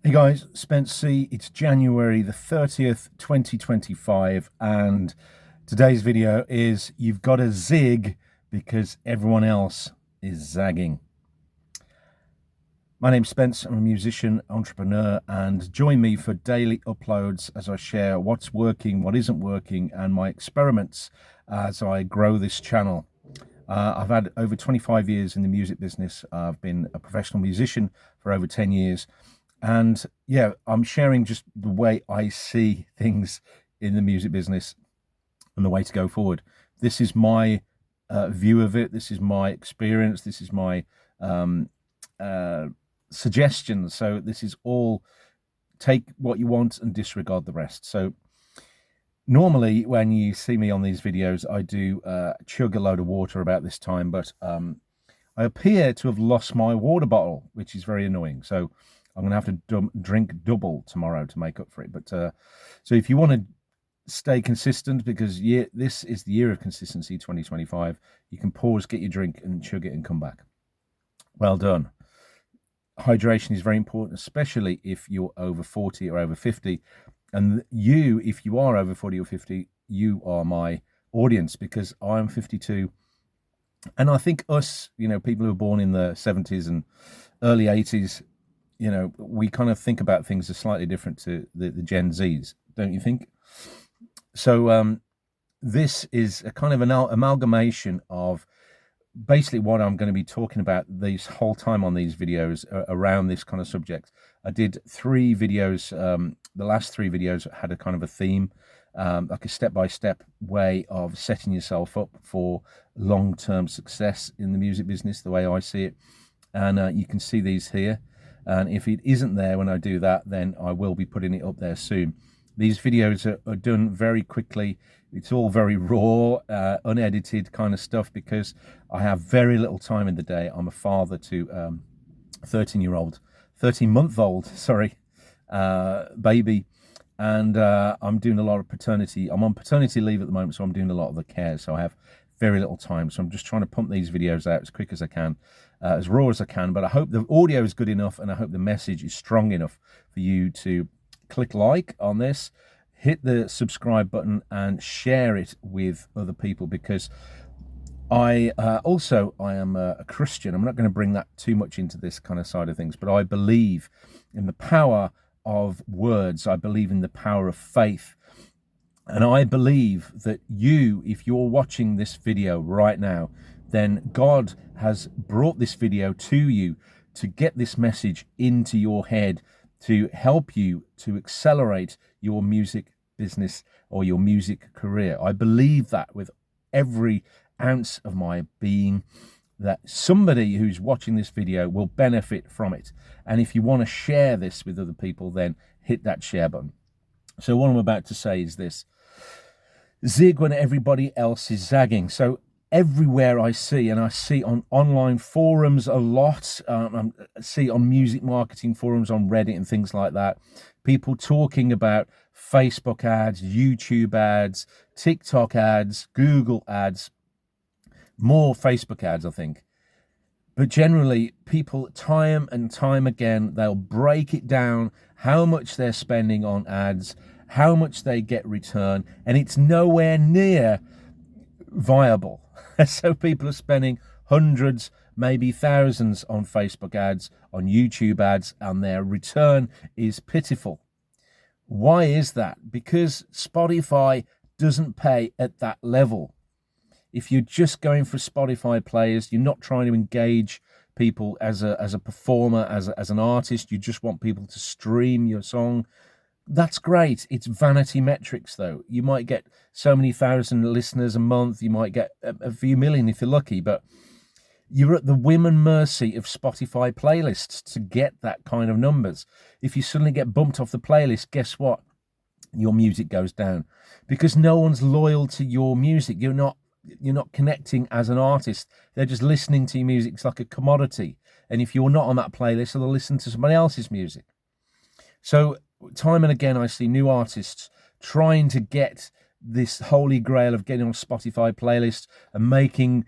Hey guys, Spence C. It's January the 30th, 2025, and today's video is you've got to zig because everyone else is zagging. My name's Spence. I'm a musician, entrepreneur, and join me for daily uploads as I share what's working, what isn't working, and my experiments as I grow this channel. I've had over 25 years in the music business. I've been a professional musician for over 10 years. And yeah, I'm sharing just the way I see things in the music business and the way to go forward. This is my view of it. This is my experience. This is my suggestions. So this is all, take what you want and disregard the rest. So normally when you see me on these videos, I do chug a load of water about this time, but I appear to have lost my water bottle, which is very annoying. So I'm going to have to drink double tomorrow to make up for it. But so if you want to stay consistent, because this is the year of consistency, 2025, you can pause, get your drink and chug it and come back. Well done. Hydration is very important, especially if you're over 40 or over 50. And you, if you are over 40 or 50, you are my audience, because I'm 52. And I think us, people who were born in the 70s and early 80s, we kind of think about things as slightly different to the Gen Zs, don't you think? So this is a kind of an amalgamation of basically what I'm going to be talking about this whole time on these videos around this kind of subject. I did 3 videos. The last 3 videos had a kind of a theme, like a step-by-step way of setting yourself up for long-term success in the music business, the way I see it. And you can see these here. And if it isn't there when I do that, then I will be putting it up there soon. These videos are done very quickly. It's all very raw, unedited kind of stuff, because I have very little time in the day. I'm a father to 13-month-old, baby. And I'm doing a lot of paternity. I'm on paternity leave at the moment, so I'm doing a lot of the care. So I have very little time. So I'm just trying to pump these videos out as quick as I can, as raw as I can. But I hope the audio is good enough, and I hope the message is strong enough for you to click like on this, hit the subscribe button, and share it with other people, because I am a Christian. I'm not going to bring that too much into this kind of side of things, but I believe in the power of words. I believe in the power of faith. And I believe that if you're watching this video right now, then God has brought this video to you to get this message into your head, to help you to accelerate your music business or your music career. I believe that with every ounce of my being, that somebody who's watching this video will benefit from it. And if you want to share this with other people, then hit that share button. So what I'm about to say is this: zig when everybody else is zagging. So everywhere I see on online forums a lot, I see on music marketing forums on Reddit and things like that, people talking about Facebook ads, YouTube ads, TikTok ads, Google ads, more Facebook ads, I think. But generally, people time and time again, they'll break it down, how much they're spending on ads, how much they get return, and it's nowhere near viable. So people are spending hundreds, maybe thousands on Facebook ads, on YouTube ads, and their return is pitiful. Why is that? Because Spotify doesn't pay at that level. If you're just going for Spotify players, you're not trying to engage people as a performer, as an artist, you just want people to stream your song. That's great. It's vanity metrics, though. You might get so many thousand listeners a month. You might get a few million if you're lucky, but you're at the whim and mercy of Spotify playlists to get that kind of numbers. If you suddenly get bumped off the playlist, guess what? Your music goes down, because no one's loyal to your music. You're not connecting as an artist. They're just listening to your music. It's like a commodity. And if you're not on that playlist, they'll listen to somebody else's music. So time and again, I see new artists trying to get this holy grail of getting on Spotify playlists and making,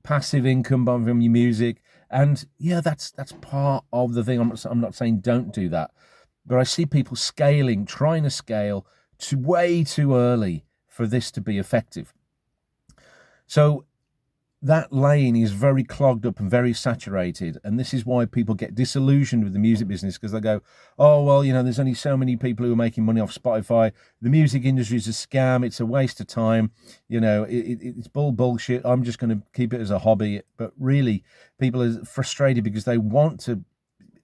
passive income from your music. And yeah, that's part of the thing. I'm not saying don't do that. But I see people scaling, trying to scale to way too early for this to be effective. So that lane is very clogged up and very saturated, and this is why people get disillusioned with the music business, because they go, oh well, there's only so many people who are making money off Spotify. The music industry is a scam, it's a waste of time, it's bullshit. I'm just going to keep it as a hobby. But really, people are frustrated because they want to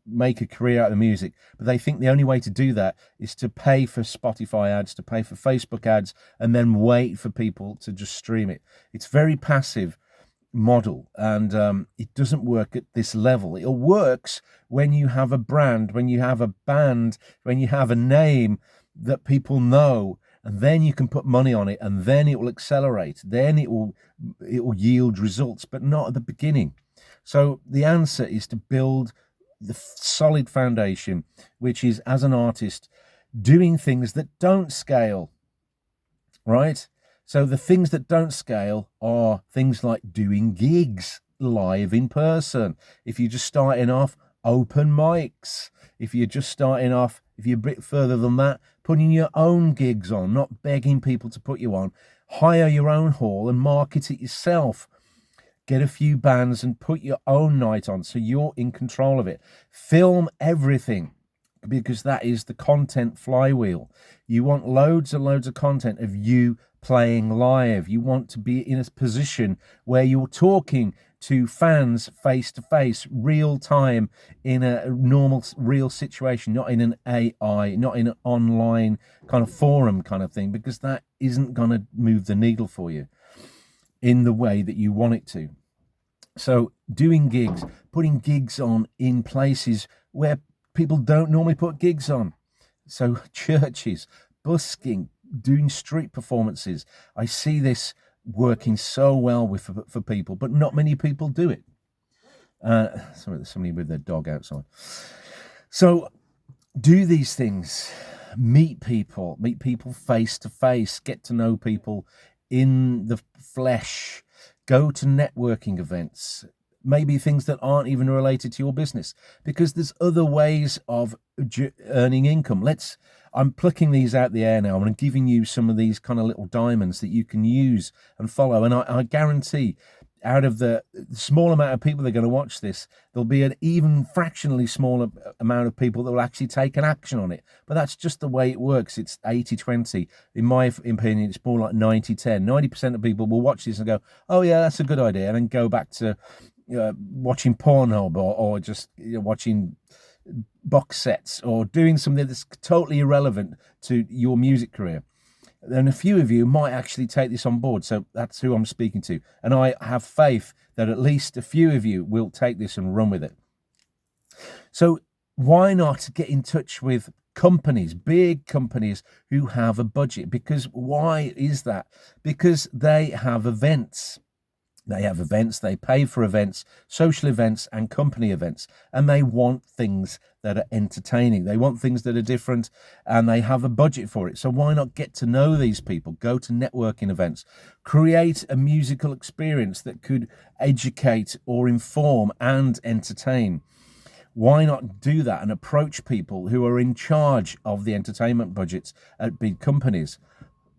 make a career out of music, but they think the only way to do that is to pay for Spotify ads, to pay for Facebook ads, and then wait for people to just stream it. It's very passive model, and it doesn't work at this level. It works when you have a brand, when you have a band, when you have a name that people know, and then you can put money on it, and then it will accelerate, then it will yield results, but not at the beginning. So the answer is to build the solid foundation, which is, as an artist, doing things that don't scale, right? So the things that don't scale are things like doing gigs live in person. If you're just starting off, open mics. If you're just starting off, if you're a bit further than that, putting your own gigs on, not begging people to put you on. Hire your own hall and market it yourself. Get a few bands and put your own night on so you're in control of it. Film everything, because that is the content flywheel. You want loads and loads of content of you playing live. You want to be in a position where you're talking to fans face to face, real time, in a normal, real situation, not in an AI, not in an online kind of forum kind of thing, because that isn't going to move the needle for you in the way that you want it to. So doing gigs, putting gigs on in places where people don't normally put gigs on. So churches, busking, doing street performances. I see this working so well for people, but not many people do it. Somebody with their dog outside. So do these things, meet people face to face, get to know people in the flesh, go to networking events, maybe things that aren't even related to your business, because there's other ways of earning income. I'm plucking these out the air now, and I'm giving you some of these kind of little diamonds that you can use and follow. And I guarantee, out of the small amount of people that are going to watch this, there'll be an even fractionally smaller amount of people that will actually take an action on it. But that's just the way it works. It's 80-20. In my opinion, it's more like 90-10. 90% of people will watch this and go, oh yeah, that's a good idea, and then go back to watching Pornhub or just watching box sets or doing something that's totally irrelevant to your music career. And a few of you might actually take this on board. So that's who I'm speaking to. And I have faith that at least a few of you will take this and run with it. So why not get in touch with companies, big companies who have a budget? Because why is that? Because they have events. They pay for events, social events and company events, and they want things that are entertaining. They want things that are different, and they have a budget for it. So why not get to know these people, go to networking events, create a musical experience that could educate or inform and entertain? Why not do that and approach people who are in charge of the entertainment budgets at big companies?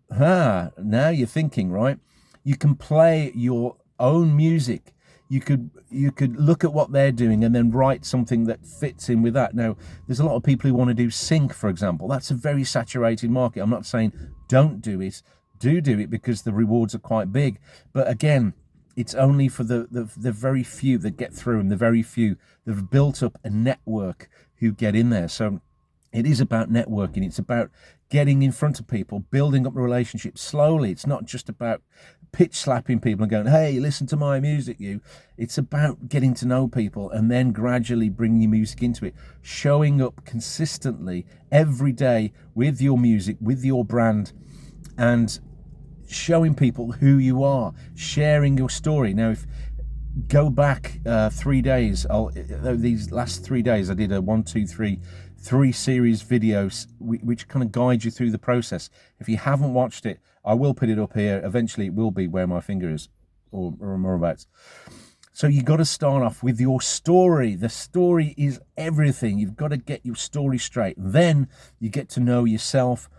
Now you're thinking, right? You can play your own music. You could look at what they're doing and then write something that fits in with that. Now, there's a lot of people who want to do sync, for example. That's a very saturated market. I'm not saying don't do it. Do it, because the rewards are quite big. But again, it's only for the very few that get through, and the very few that have built up a network who get in there. So it is about networking. It's about getting in front of people, building up relationships slowly. It's not just about pitch slapping people and going, hey, listen to my music, you. It's about getting to know people and then gradually bringing your music into it, showing up consistently every day with your music, with your brand, and showing people who you are, sharing your story. Now, if go back 3 days, these last 3 days I did a 1, 2, 3 series videos which kind of guide you through the process. If you haven't watched it, I will put it up here. Eventually it will be where my finger is, or more about. So you got to start off with your story. The story is everything. You've got to get your story straight. Then you get to know yourself.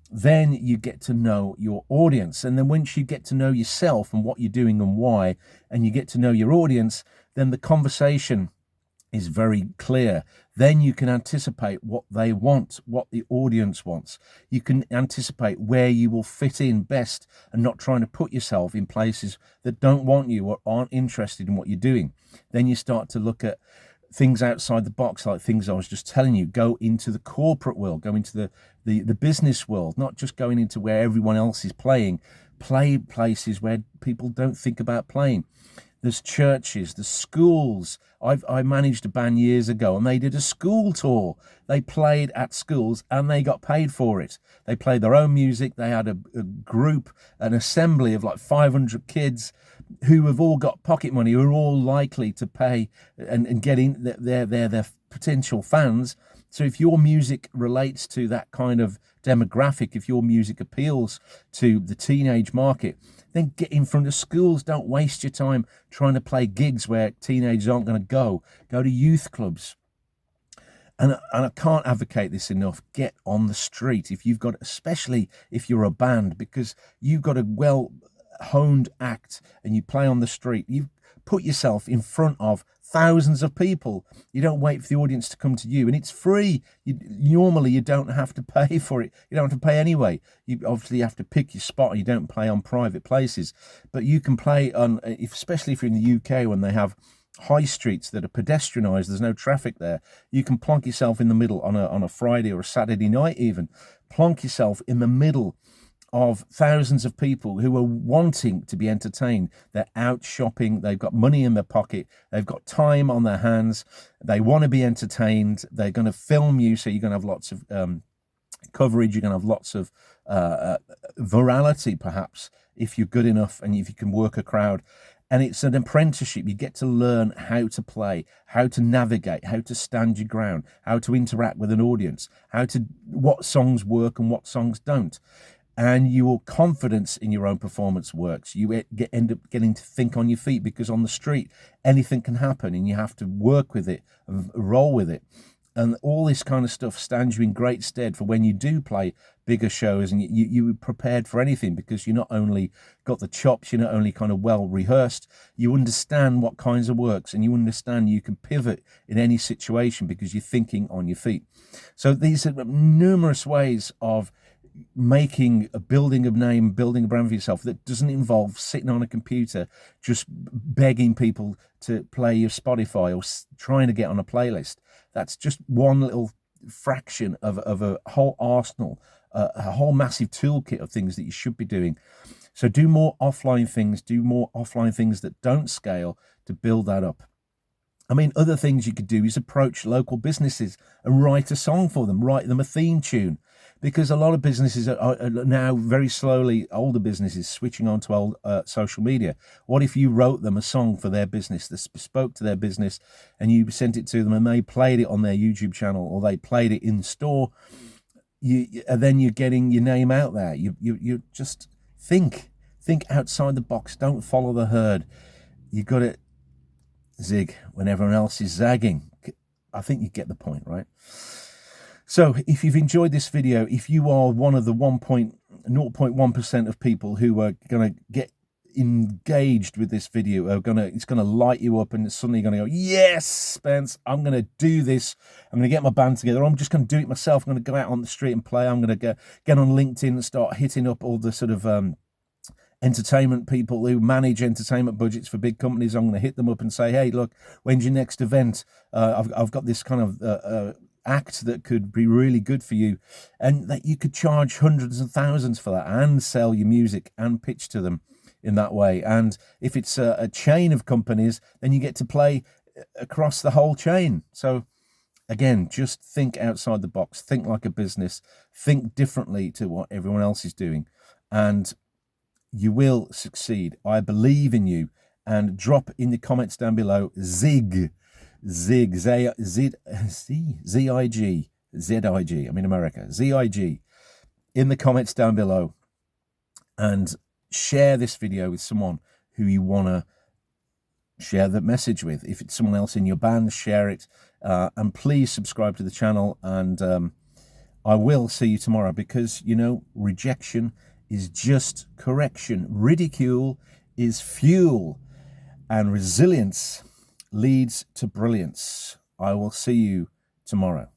Then you get to know your audience. And then once you get to know yourself and what you're doing and why, and you get to know your audience, then the conversation is very clear. Then you can anticipate what they want, what the audience wants. You can anticipate where you will fit in best and not trying to put yourself in places that don't want you or aren't interested in what you're doing. Then you start to look at things outside the box, like things I was just telling you. Go into the corporate world, go into the business world, not just going into where everyone else is playing. Play places where people don't think about playing. There's churches, there's schools. I managed a band years ago and they did a school tour. They played at schools and they got paid for it. They played their own music. They had a group, an assembly of like 500 kids who have all got pocket money, who are all likely to pay and get in. They're potential fans. So if your music relates to that kind of demographic, if your music appeals to the teenage market, then get in front of schools. Don't waste your time trying to play gigs where teenagers aren't going to go. Go to youth clubs. And I can't advocate this enough. Get on the street if you've got, especially if you're a band, because you've got a well-honed act and you play on the street. You put yourself in front of thousands of people. You don't wait for the audience to come to you, and it's free. Normally you don't have to pay for it. You don't have to pay anyway. You obviously have to pick your spot. You don't play on private places, but you can play on, especially if you're in the UK when they have high streets that are pedestrianised, there's no traffic there. You can plonk yourself in the middle on a Friday or a Saturday night even. Plonk yourself in the middle of thousands of people who are wanting to be entertained. They're out shopping, they've got money in their pocket, they've got time on their hands, they want to be entertained, they're going to film you, so you're going to have lots of coverage, you're going to have lots of virality perhaps, if you're good enough and if you can work a crowd. And it's an apprenticeship. You get to learn how to play, how to navigate, how to stand your ground, how to interact with an audience, what songs work and what songs don't. And your confidence in your own performance works. You end up getting to think on your feet, because on the street, anything can happen and you have to work with it and roll with it. And all this kind of stuff stands you in great stead for when you do play bigger shows, and you're prepared for anything, because you're not only got the chops, you're not only kind of well rehearsed, you understand what kinds of works, and you understand you can pivot in any situation because you're thinking on your feet. So these are numerous ways of building a name, building a brand for yourself that doesn't involve sitting on a computer just begging people to play your Spotify or trying to get on a playlist. That's just one little fraction of a whole arsenal, a whole massive toolkit of things that you should be doing. So do more offline things, that don't scale to build that up. I mean, other things you could do is approach local businesses and write a song for them, write them a theme tune, because a lot of businesses are now very slowly, older businesses, switching on to old social media. What if you wrote them a song for their business that spoke to their business, and you sent it to them and they played it on their YouTube channel, or they played it in store? Then you're getting your name out there. You just think outside the box. Don't follow the herd. You got to zig when everyone else is zagging. I think you get the point, right? So if you've enjoyed this video, if you are one of the 0.1% of people who are going to get engaged with this video, it's going to light you up, and suddenly you're going to go, yes, Spence, I'm going to do this. I'm going to get my band together. I'm just going to do it myself. I'm going to go out on the street and play. I'm going to get on LinkedIn and start hitting up all the sort of entertainment people who manage entertainment budgets for big companies. I'm going to hit them up and say, hey, look, when's your next event? I've got this kind of act that could be really good for you, and that you could charge hundreds and thousands for that, and sell your music and pitch to them in that way. And if it's a chain of companies, then you get to play across the whole chain. So again, just think outside the box, think like a business, think differently to what everyone else is doing, and you will succeed. I believe in you. And drop in the comments down below zig, Z-I-G, Z-I-G, I'm in America, Z-I-G, in the comments down below, and share this video with someone who you want to share the message with. If it's someone else in your band, share it. And please subscribe to the channel. And I will see you tomorrow, because, you know, rejection is just correction. Ridicule is fuel. And resilience leads to brilliance. I will see you tomorrow.